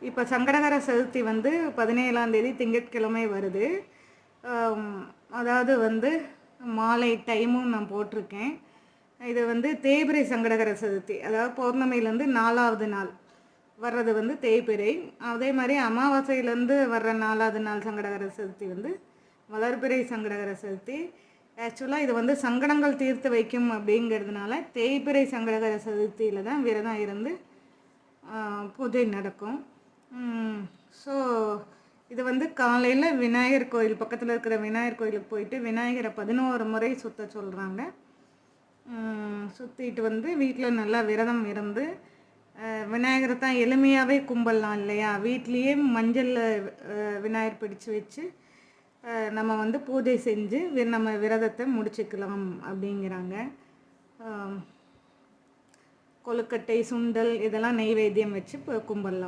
இப்போ சங்கடகர சதுர்த்தி வந்து 17ஆம் தேதி திங்கட்கிழமை வருது. அதாவது வந்து மாலை டைமும் நான் போட்டிருக்கேன். இது வந்து தேய்பிறை சங்கடகர சதுர்த்தி, அதாவது பௌர்ணமியிலேருந்து 4வது நாள் வர்றது வந்து தேய்பிறை. அதே மாதிரி அமாவாசையிலேருந்து வர்ற 4வது நாள் சங்கடகர சதுர்த்தி வந்து வளர்பிறை சங்கடகர சதுர்த்தி. ஆக்சுவலாக இது வந்து சங்கடங்கள் தீர்த்து வைக்கும் அப்படிங்கிறதுனால தேய்பிறை சங்கடகர சதுர்த்தியில் தான் விரதம் இருந்து பூஜை நடக்கும். ஸோ இது வந்து காலையில் விநாயகர் கோயில் பக்கத்தில் இருக்கிற விநாயகர் கோயிலுக்கு போயிட்டு விநாயகரை 11 முறை சுற்ற சொல்கிறாங்க. சுற்றிட்டு வந்து வீட்டில் நல்லா விரதம் இருந்து விநாயகரை தான் எளிமையாகவே கும்பிடலாம் இல்லையா. வீட்லேயே மஞ்சளில் விநாயகர் பிடிச்சு வச்சு நம்ம வந்து பூஜை செஞ்சு நம்ம விரதத்தை முடிச்சுக்கலாம் அப்படிங்கிறாங்க. கொழுக்கட்டை, சுண்டல் இதெல்லாம் நெய்வேத்தியம் வச்சு கும்பிடலாம்.